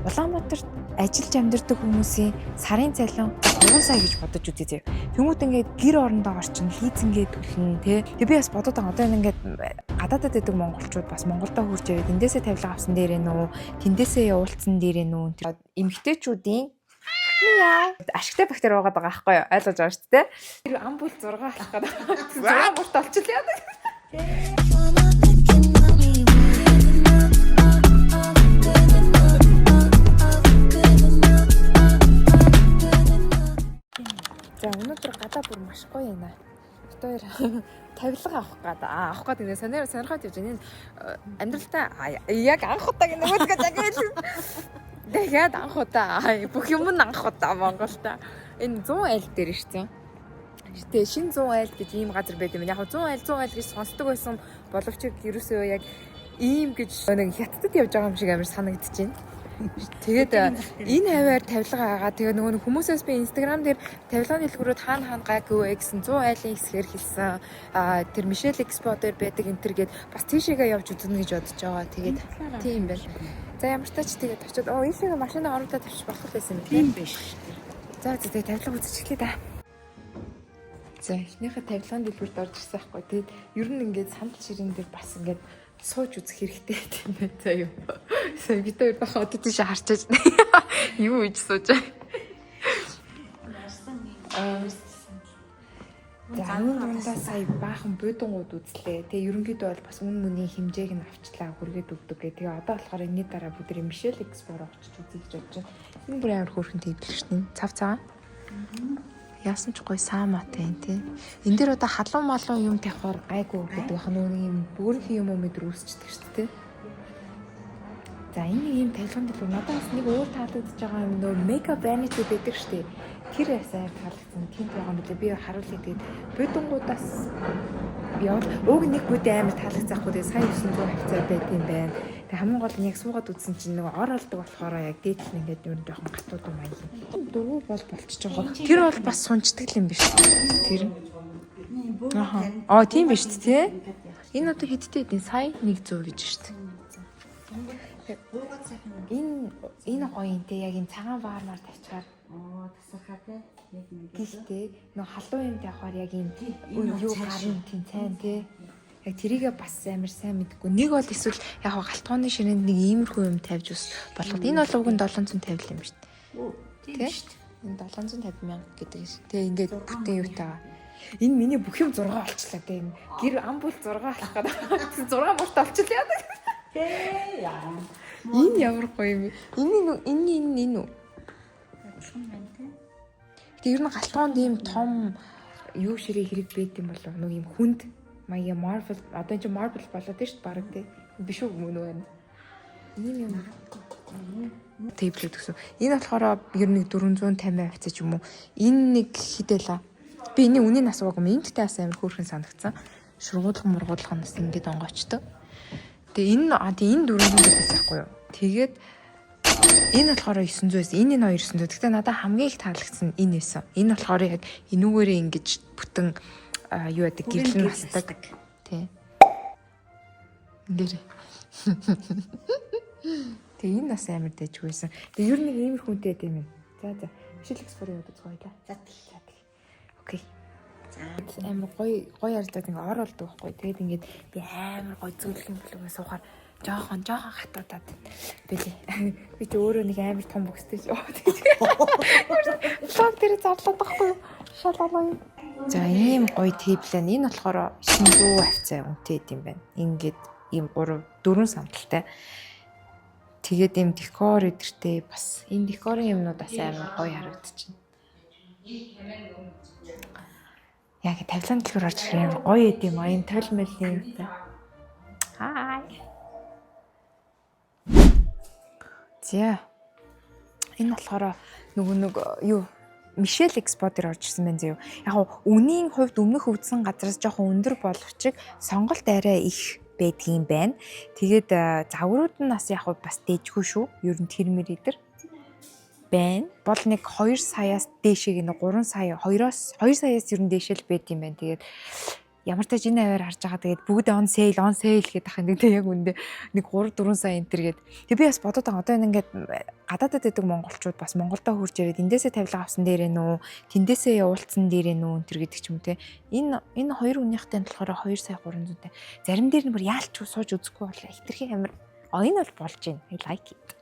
Улаанбаатарт ажиллаж амьдардаг хүмүүсийн сарын цалин 3 сая гэж бодож үзье. Тэнгүүд ингээд гэр орондоо орчин лизингээ төлнө тий. Тэг би бас бодоод байгаа. Одоо ингээд гадаадад байдаг монголчууд бас Монголдо хурж яваад эндээсээ тавилга авсан дээр нүү, тэндээсээ явуулсан дээр нүү. Эмэгтэйчүүдийн ашигтай бактери уугаад байгаа байхгүй юу? Ойлгож байгаа шүү дээ. Тэр амбул 6 алах гэдэг. 6 бүрт олчихлаа яадаг. За өнөөдөр гадаа бүр маш гоё байна. Тэр тавилга авах гэдэг нэ сонирхоод явж байна. Амьдралдаа яг анх удаа гэнэ үтгэж яг анх удаа бүх юм нь анх удаа Монголд энэ 100 айл дээр ирсэн. Гэтэ шинэ 100 айл гэж ийм газар байд юм. Яг 100 айл гэж сонсдог байсан боловч ерөөсөө яг ийм гэж нэг хятадд явж байгаа юм шиг амар санагдчихэв. Тэгээд энэ хаваар тавилга агаа тэгээ нөгөө хүмүүсээс би инстаграм дээр тавилгааны дэлгүүрүүд хаана гайгүй гэсэн 100 айлын хэсгээр хэлсэн. Тэр Мишель Экспо дээр байдаг энэ төр гээд бас тийшээгээ явж үзнэ гэж бодож байгаа. Тэгээд тийм байна. За ямар ч тач тэгээд очиод ийшээгээ машинаа оруулаад тавьчих болох байсан юм тийм биш. За тэгээд тавилга үзчихлээ да. За эхнийхээ тавилгааны дэлгүүрт орж ирсэн байхгүй. Тэгээд ер нь ингээд сандал ширээн дээр бас ингээд сууж үзэх хэрэгтэй тийм байна заа юу. Сая бид хоёр бахад тийш харчаач. Юу гэж сууж аа. За сая баахан будангууд үзлээ. Тэгээ ерөнхийдөө бол бас үн мөний хэмжээг нь авчлаа хүргээд өгдөг гэх. Тэгээ одоо болохоор энэний дараа бүгд Мишель Экспо очиж үзье гэж бодож байна. Энэ бүр амар хөөрхөн төвлөж шин. Цав цаа. Яасан ч гоё саамаатай юм тий. Энд дээр одоо халуун малуун юм тавихаар гайгүй гэдэг баха нөгөө юм бүрхэн юм мэд үүсчдэг шүү дээ. За энэ юм тавилган дээр надад бас нэг өөр таалагдж байгаа юм нөгөө мега vanity байдаг шүү дээ. Тэр ясаар таалагдсан. Тэнд байгаа юм билээ. Би харуулъя тэгээд будангуудаас явал уг нэг бүдэ амар таалагдсаахгүй тэгээд сая 900 хавцаа байт юм байна. Тэг хамгийн гол нь яг суугаад үзсэн чинь нөгөө ор олдог болохоор яг дээдл нь ингээд ер нь жоохон гатууд юм аяа. Дөрөв бол болчихж байгаа. Тэр бол бас сунждаг юм биш үү? Тэр. Аа. Тийм биш үү те? Энэ одоо хэдтэй эдийн сая 100 гэж шүү дээ. Энэ гоё юм те яг энэ цагаан баармаар тавьчихаар тасархаа те яг нэг гэхдээ нөгөө халуун юм тавихаар яг энэ юу гарна тийм цайн те. Яг тэрийгээ бас амар сайн мэдгүй. Нэг бол эсвэл яг галтгооны ширээнд нэг иймэрхүү юм тавьж ус болгоод энэ бол уг нь 750 юм шүү дээ. Тийм. Энэ 750 мянга гэдэг шүү. Тэгээ ингээд бүтэн юутайгаа. Энэ миний бүх юм 6 олчлаа дээ. Гэр амбул 6 алах гэдэг. 6 бүрт олчлаа яадаг. Тэ яа. Энэ ямар гоё юм. Энэ үү? Тэгээ ер нь галтгоонд ийм том юу ширээ хэрэг байт юм болов уу? Нэг юм хүнд маяа Marvel одоо энэ Marvel болоод шүү дээ баг тий. Биш үү мөн үү? Ийм юм. Тэйблэд гэсэн. Энэ болохоор ер нь 450 авцаа ч юм уу. Энэ нэг хідэлаа. Би энэ үнийн асуугаагүй юм. Энэтэй бас амар хөөрхөн санагдсан. Шургуулган нас ингээд онгоочтой. Тэгээ энэ 400 байсан байхгүй юу? Тэгээд энэ болохоор 900-ээс энэ 200. Гэхдээ надад хамгийн их таалагдсан энэ байсан. Энэ болохоор яг энүүгээрээ ингэж бүтэн юу яадаг гэрлэн настаг тий. Нэр. Тэгээ энэ нас амар дэжгүйсэн. Тэгээ ер нь нэг иймэрхүүнтэй юм. За. Мишель Экспо яваад үзгойлаа. За. Окей. За амар гоё ярьдаг ингээ ор болдог байхгүй. Тэгээд ингээд би амар гоё зөвлөх юм болов суухаар жоохон хатуудаад бэлээ. Би ч өөрөө нэг амар том бөкстэй шүү. Лог дээр зарлаад байхгүй юу? Шалалаа. За ийм гоё тэйблэн энэ болохоор 900 хавцаа үнэтэй юм байна. Ингээд ийм 4 сандалтай. Тэгээд ийм декор өдөртэй бас энэ декорын юмнууд бас амар гоё харагдчихна. Яг тавилгааны дэлгүүр орж ирэх амар гоё юм аа. Ийм тойл мэлний юмтай. Хай. За. Энэ болохоор нөгөө юу Мишель Экспо дээр орж ирсэн байна зөө. Яг үнийн хувьд өмнөх өвдсөн газраас жоохон өндөр боловч сонголт арай их байдгийн байна. Тэгээд загварууд нь бас яг бас дээжгүй шүү. Ер нь тэр мэрийдэр байна. Бол нэг 2 саяас дээшээ нэг 3 сая 2 саяас ер нь дээшэл байд юм байна. Тэгээд ямар ч энэ аваар харж байгаа. Тэгээд бүгд on sale гэдэг ахын нэг яг үндэ нэг 3-4 сая энтер гээд. Тэг би бас бодоод байгаа. Одоо энэ ингээд гадаадад байдаг монголчууд бас Монголдо хурж ирээд эндээсээ тавилга авсан дээрээ нүү, тэндээсээ явуулсан дээрээ нүү энтер гэдэг ч юм те. Энэ хоёр үнийхтэй болохоор 2 сая 300 те. Зарим дээр нь бүр яалч сууж үзэхгүй болоо. Хитрхи амар. Энэ бол болж байна. I like it.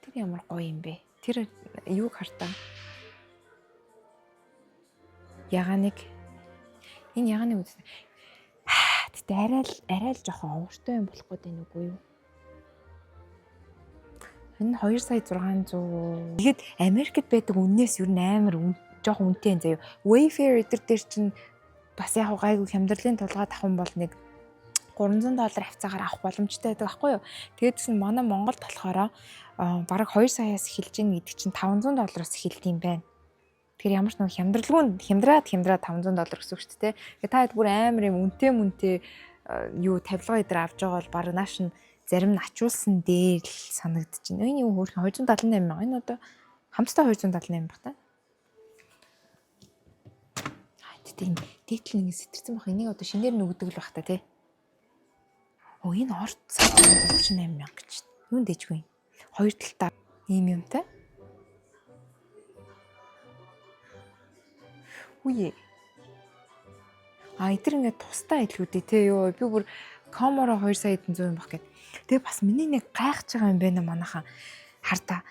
Тэр ямар гоё юм бэ? Тэр юуг хартаа? Ягааныг энэ ягааны үз. Тэгтээ арай л жоохон овогтой юм болох гээд байна үгүй юу? Энэ 2 сая 600. Тэгээд Америкт байдаг үннээс юу нээр жоохон үнэтэй юм заяа. Wayfair дээр чинь бас яг гайгүй хямдралын тулгаад авах юм бол нэг $300 хавцаагаар авах боломжтой байдаг байхгүй юу? Тэгээд чинь манай Монголд болохоор бараг 2 саяас эхэлж ийн гэдэг чинь $500-аас эхэлт юм байна. Тэгэхээр ямар ч нэг хямдраад $500 гэсэн үг шүү дээ. Тэгээд та хэд бүр амар юм үнэтэй юу тавилга дээр авч байгаа бол бараг нааш нь зарим нь ачуулсан дээр л санагдаж байна. Энэ юу хөөрхөн 278 мянга. Энэ одоо хамтдаа 278 баг та. Тийм дээдл нэг сэтэрсэн баг. Энийг одоо шинээр нүгдэг л баг та тий. Энэ орд цаг 38 мянга гэж. Юунд дэжгүй. Хоёр талтай ийм юмтай. Үе. Эдгээр ингээд тустай илгүүдээ те ёо би бүр коморо 2 сая 100 юм баг гэд. Тэгээ бас миний нэг гайхаж байгаа юм байна манайхаа. Хартаа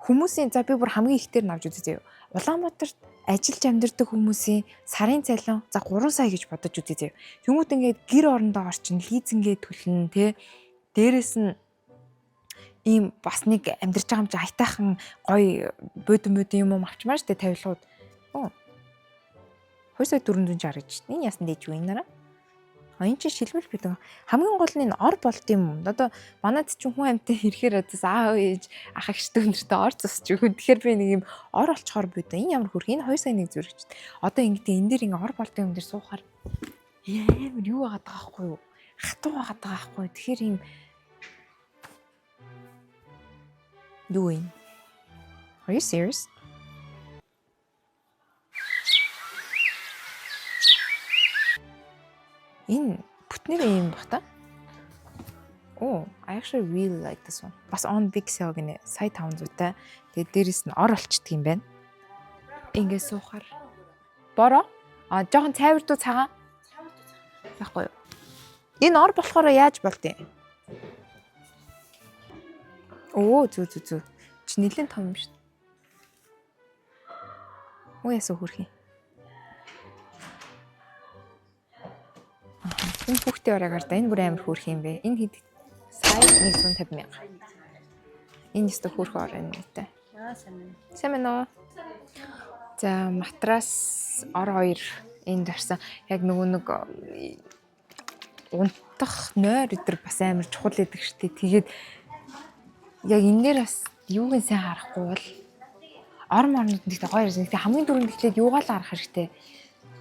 хүмүүсийн за би бүр хамгийн ихтер навж үзье зөө. Улаанбаатарт ажиллаж амьдардаг хүмүүсийн сарын цалин за 3 сая гэж бодож үзье зөө. Тэмүүт ингээд гэр орондоо орчин лизингээ төлнө те. Дээрэс нь ийм бас нэг амьдарч байгаа юм чи хайтайхан гоё бодон юм авчмаар штэ тавилгууд. 2460 гэж. Энэ ясан дээжгүй энэ нараа. Энэ чи шилмэл гэдэг. Хамгийн гол нь энэ ор болд юм. Одоо манайд ч хүн амьтаа ирэхээр аав ээж ах эгчтэй өнөртөө ор цусч өгөн. Тэгэхээр би нэг юм ор олцохоор бодоо. Энэ ямар хөрх. Энэ 2 сая нэг зүрхч. Одоо ингэдэ энэ дээр ингээ ор болд юм дээр суухаар ямар юу байгаа байхгүй юу? Хатуу байгаа байхгүй. Тэгэхээр ийм юу юм? Are you serious? Энэ бүтнээр юм баг та. I actually really like this one. Бас on big sale гинэ. Сая 500-тай. Тэгээд дээрэс нь ор олчдөг юм байна. Ингээ суухаар. Бороо? Жохон цайвартуу цагаан. Яахгүй юу? Энэ ор болохоор яаж болдیں۔ Зү. Чи нэлээд том юм шүү. Ясуу хөрхий. Энэ хүүхдээ ороогаар да энэ бүр амар хөөрх юм бэ. Энэ хэд сайз 150 мянга. Энэ өстө хөөрх ороо нэ. Сайн байна уу? За матрас ор 2 энд дарсан. Яг нөгөө нэг унтах нойр өдр бас амар чухал байдаг штэ. Тэгээд яг энэ дээр бас юуг нь сайн харахгүй бол ор морнод нэгтэй гоё ирсэн. Гэтэ хамгийн дөрөнд ихлээд юугаал харах хэрэгтэй.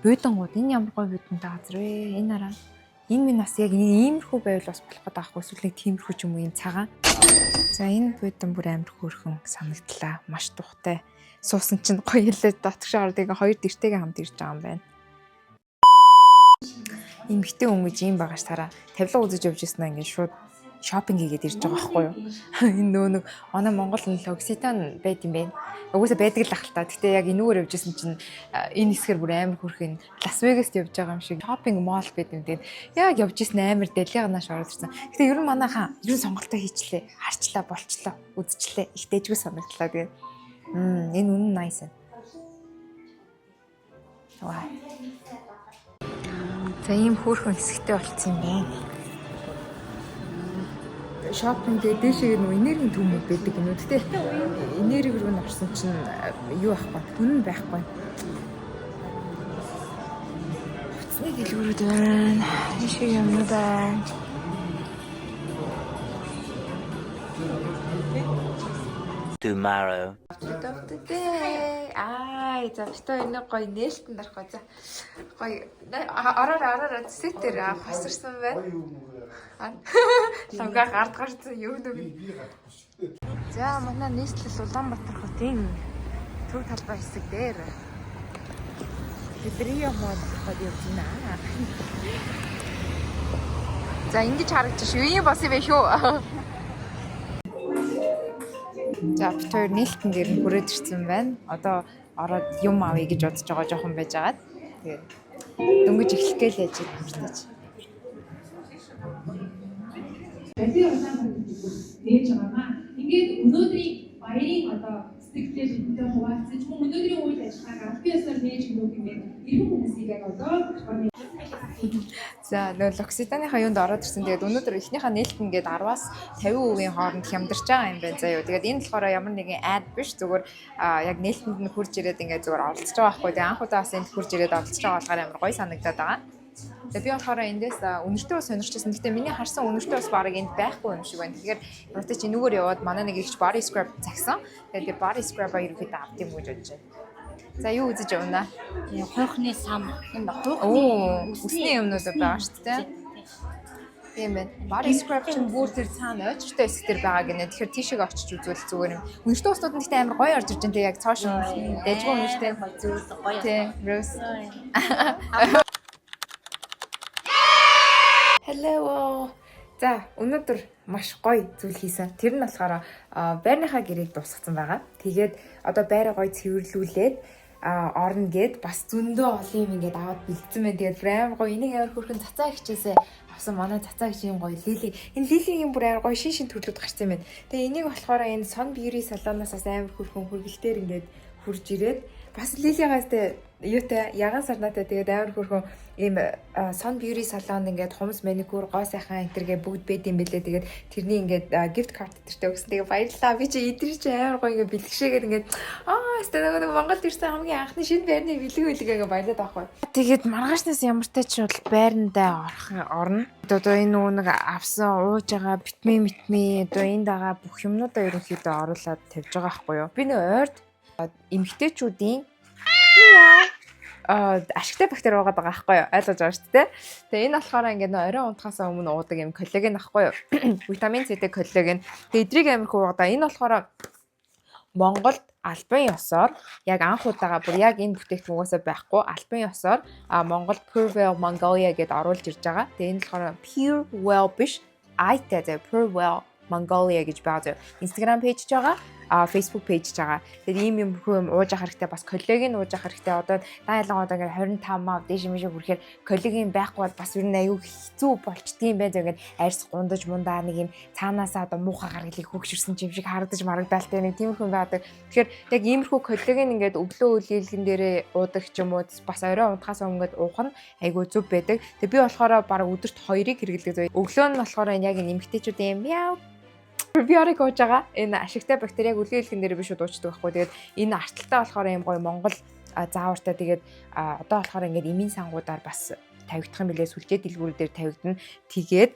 Буудангууд энэ ямар гоё буудантай газар вэ? Энэ араа. Энэ минь бас яг иймэрхүү байвал бас болох гэдэг аахгүй эсвэл нэг тиймэрхүү ч юм уу юм цагаан. За энэ буудан бүр амар хөөрхөн санагдлаа. Маш тухтай. Суусан чинь гоё хэлээд дотгошоо ордыг хоёр дэртэйгээ хамт ирж байгаа юм байна. Ийм битээ өнгөж ийм багаж тараа. Тавилга үзэж явж ирсэн ингээд шууд шопинг хийгээд ирж байгаа байхгүй юу? Энэ нэг оноо Монгол Локситан байд юм байна. Угсаа байдаг л ахaltaа. Гэтэ яг энүүгээр явжсэн чинь энэ хэсгээр бүр амар хөрхөн Лас Вегаст явж байгаа юм шиг шопинг мол байд юм. Тэгээд яг явжсэн амар дэлгийнаас ороод ирсэн. Гэтэ ер нь манайхаа ер нь сонголтоо хийчлээ. Харчлаа, болчлоо, үзчихлээ. Их дэжгүй санагдлаа. Тэгээд энэ үнэн nice. Ваа. За ийм хөөрхөн хэсэгтэй болцсон юм байна. Шопинг дээр дээшээ нөө энергийн төмөд байдаг юм уу. Гэтэ энерги рүү н орсон чинь юу ахгүй. Түн байхгүй. Хувцсны дэлгүүрүүд байна. Ийшээ юмнууд байна. Tomorrow. За битүү энэ гоё нээлтэн дарахгүй за. Гоё ороор сэтэр хосорсон байна. Ламга гардгарсан юу нэг. За манай нийслэл Улаанбаатар хотын төв талбай хэсэг дээр Бидний мод бодё юм аа. За ингэж харагдаж шүү. Ийм бас юм шүү. За битүүр нээлтэн дээр нь хүрээд ирсэн байна. Одоо ороод юм авъя гэж бодож байгаа жоохон байж байгаа. Тэгээд дөнгөж эхлэх гээл яж хамтаж. Баярын улаан нээж байгаамаа. Ингээд өнөөдрийн баярын одоо сэтгэлээр бидэнтэй хуваалцаж мөн өнөөдрийн үйл ажиллагааг аль биесээр нээж өгөх юм бэ? Иргэн хүмүүсийг яг одоо За нөгөө Локситаныхаа юунд ороод ирсэн. Тэгээд өнөөдөр эхнийхээ нээлтэн гээд 10-аас 50% хооронд хямдарч байгаа юм байна заяа. Тэгээд энэ болохоор ямар нэгэн ad биш, зүгээр яг нээлтэнд нь хурж ирээд ингээд зүгээр оролцож байгаа байхгүй. Тэгээд анх удаа бас энд хурж ирээд оролцож байгаа болохоор амар гоё санагдаад байгаа. Тэгээд би болохоор эндээс үнэртөө сонирчсан. Гэхдээ миний харсан үнэртөө бас баг энд байхгүй юм шиг байна. Тэгэхээр өөртөө чи нүгээр яваад манай нэг ихч body scrub цагсан. Тэгээд body scrub-а ерөөхдөө авт юм гэж бодож байна. За юу үзэж явна? Хойхны сам. Энэ Оо, үсний юмнууд байгаа шүү дээ. Тийм байна. Body scrub чинь бүр тэр цаана очиртой хэсэг дээр байгаа гинэ. Тэгэхээр тийшээ очиж үзвэл зүгээр юм. Үнэртөө устууд нь гэхдээ амар гоё орж ирж байна. Тэг яг цоошин дэжгүй үнэртэй зүйл гоё. тийм Rose. Hello. За өнөөдөр маш гоё зүйл хийсэн. Тэр нь болохоор байрныхаа гэрээг дуусгасан байгаа. Тэгээд одоо байраа гоё цэвэрлүүлээд орно гэд бас зөндөө олон юм ингээд аваад бэлдсэн байна. Тэгээд амар гоё энийг амар хөрхэн цацаа хичээсээ авсан манай цацаа гэж юм гоё лили. Энэ лилийн бүр амар гоё шин төрлүүд гарсан юм байна. Тэгээд энийг болохоор энэ Sun Beauty салоноос бас амар хөрхэн хөргөлтээр ингээд хурж ирээд бас лилигаас тэ юутай яган сарнаатай тэгээд амар хөрхөн ийм Sun Beauty салонд ингээд хумс маникюр гоо сайхан энтергээ бүгд байд юм бэлээ. Тэгээд тэрний ингээд gift card тэртээ өгсөн. Тэгээд баярлалаа. Би чи эдгээр чи амар гоё ингээд бэлгшээгээд ингээд стадаг Монголд ирсэн хамгийн анхны шинэ байрны бэлгээ баялаад байхгүй. Тэгээд маргаашнаас ямартай ч бол байрандаа орно. Одоо энэ нэг авсан ууж байгаа битми одоо энд байгаа бүх юмнуудаа ерөнхийдөө оруулаад тавьж байгаа байхгүй юу. Би нэг ойрд эмэгтэйчүүдийн ашигтай бактери байгаа байхгүй юу? Ойлгож байгаа шүү дээ. Тэгээ энэ болохоор ингээд орой унтахаас өмнө уудаг юм коллаген байхгүй юу? Витамин С-тэй коллаген. Тэгээ эдрийг амар их уудаг. Энэ болохоор Монголд албан ёсоор яг анх удаага бүр яг энэ бүтээгдэхүүнээс байхгүй албан ёсоор Монголд Purewell Mongolia гэдээ оруулж ирж байгаа. Тэгээ энэ болохоор Purewell биш, I-тэй Purewell Mongolia гэж байгаа. Instagram page ч байгаа. Facebook page байгаа. Тэгээд ийм юм ууж ах хэрэгтэй бас коллаген ууж ах хэрэгтэй. Одоо дайлгаа одоо ингээд 25 мав дээш мишээ хүрэхээр коллаген байхгүй бол бас ер нь аюу хэцүү болчдгийм байх. Тэгээд арьс гундаж мундаа нэг юм цаанаасаа одоо муухай гаргалыг хөгшөрсөн юм шиг харагдаж марагдаалтай нэг тиймэрхүү байдаг. Тэгэхээр яг иймэрхүү коллаген ингээд өглөө үлээлгэн дээрээ уудаг ч юм уу бас орой унтахаас өмнө уух нь айгүй зөв байдаг. Тэгээд би болохоор баг өдөрт 2-ыг хэрэглэдэг. Өглөө нь болохоор яг нэмэгтэйчүүд юм яа Пробиотик ууж байгаа. Энэ ашигтай бактери яг үлгээлгэн дээр биш уучдаг байхгүй. Тэгээд энэ арталтай болохоор юм гоё Монгол заавартай. Тэгээд одоо болохоор ингээд эмийн сангуудаар бас тавигдах юм билээ. Сүлжээ дэлгүүрүүд дээр тавигдана. Тэгээд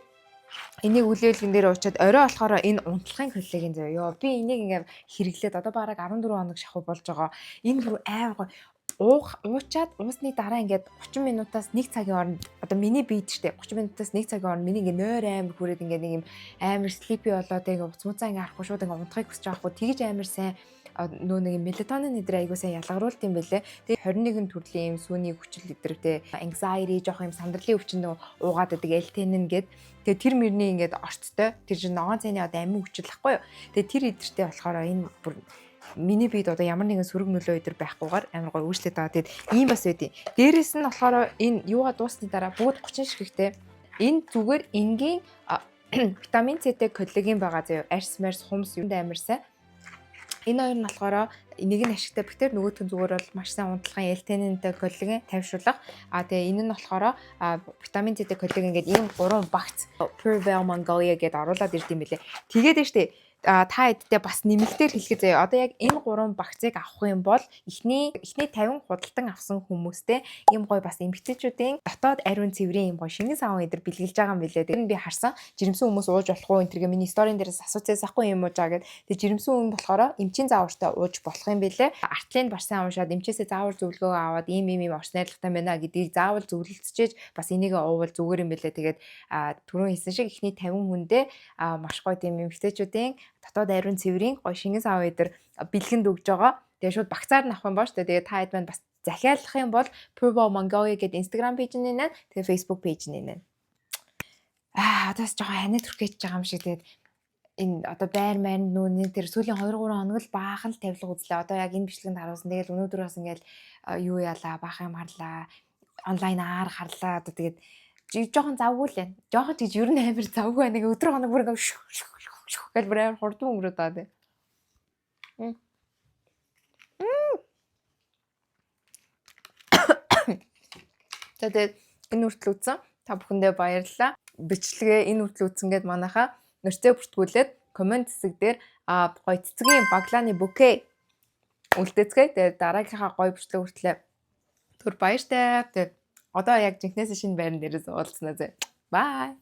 энийг үлгээлгэн дээр уучаад орой болохоор энэ унтлагын коллаген заяа. Би энийг ингээд хэрэглээд одоо бараг 14 хоног шахуу болж байгаа. Энэ бүр амар гоё уучаад уусны дараа ингээд 30 минутаас 1 цагийн хооронд одоо миний бийд штэ 30 минутаас 1 цагийн хооронд миний ингээд нойр амар хүрээд ингээд нэг юм амар sleepy болоод ингээд уцмуцаа ингээд харахгүй шууд ингээд унтахыг хүсэж байгаа хгүй тэгэж амар сайн нөө нэг мелатонин эдэр айгуу сайн ялгаруулт юм бэлээ. Тэгээ 21 төрлийн юм сүүний хүчил эдэртэй anxiety жоох юм сандралын өвчин нөө уугаад байдаг L-theanine гэд. Тэгээ тэр мөрний ингээд орцтой тэр чинь ногоон цайны одоо амин хүчил ахгүй юу. Тэгээ тэр эдэртэй болохоор энэ бүр миний бид одоо ямар нэгэн сөрөг нөлөө өдр байхгүйгээр амар гоё үйлчлээд байгаа. Тэгэд ийм бас байдیں۔ Дээрээс нь болохоор энэ юугаа дуусны дараа бүгд 30 ширхэгтэй. Энэ зүгээр энгийн витамин С-тэй коллаген байгаа заяа. Арьс марс хумс юм амар сайн. Энэ хоёр нь болохоор нэг нь ашигтай бактери нөгөөх нь зүгээр бол маш сайн унтлагын L-theanine-тэй коллаген тавьшруулах. Тэгээ энэ нь болохоор витамин С-тэй коллаген гэдэг ийм 3 багц Purewell Mongolia гэдээ оруулаад ирд юм билээ. Тэгээд нь штэ та эддээ бас нэмэлтээр хэлэхэд заяа. Одоо яг энэ 3 багцыг авах юм бол эхний 50 худалдан авсан хүмүүстэй ийм гоё бас эмгтээчүүдийн дотоод ариун цэврийн ийм гоё шингэн саван эдэр бэлгэлж байгаа юм билээ. Тэр нь би харсан. Жирэмсэн хүмүүс ууж болох уу? Энтергээ миний сторийн дээрээс асууцээс ахгүй юм уу жаа гэд. Тэгээ жирэмсэн хүн болохоор эмчийн заавартай ууж болох юм билээ. Артлын барсан уушаад эмчээсээ заавар зөвлөгөө аваад ийм маш найрлагатай байна гэдгийг заавал зөвлөлдсөж бас энийг уувал зүгээр юм билээ. Тэгээд түрүүн хэлсэн шиг эхний 50 хүндээ маш гоё тийм эмгтээчүүдийн дотоод ариун цэврийн гоё шингэн сав эдэр бэлгэнд өгж байгаа. Тэгээ шууд багцаар нь авах юм боо штэ. Тэгээ та хэд маань бас захиалах юм бол Purbo Mongolia гэдэг Instagram пэйж нь нэ. Тэгээ Facebook пэйж нь нэ. Одоос жоохон ханаа түрхэж байгаа юм шиг тэгээд энэ одоо байр маань нүүний тэр сүүлийн 2 3 хоног л баахан л тавилга үзлээ. Одоо яг энэ бичлэгэнд харуулсан. Тэгэл өнөөдөр бас ингээл юу яалаа, баахан юм харлаа. Онлайнаар харлаа. Одоо тэгээд жоохон завгүй л байна. Жоохон гэж ер нь амар завгүй байна. Нэг өдөр хоног бүр ингээл гэл бүр амар хурдан өнгөрөөд байгаа тийм. Тэгээд энэ хүртэл үзсэн. Та бүхэндээ баярлалаа. Бичлэгээ энэ хүртэл үзсэн гэд манайхаа нэрцээ бүртгүүлээд комент хэсэг дээр гоё цэцгийн баглааны бүкэ үлдээцгээе. Тэгээд дараагийнхаа гоё бичлэг хүртлээ түр баяртай. Тэгээд одоо яг жинхнээс шинэ байран дээрээс уулзснаа зэ. Бай.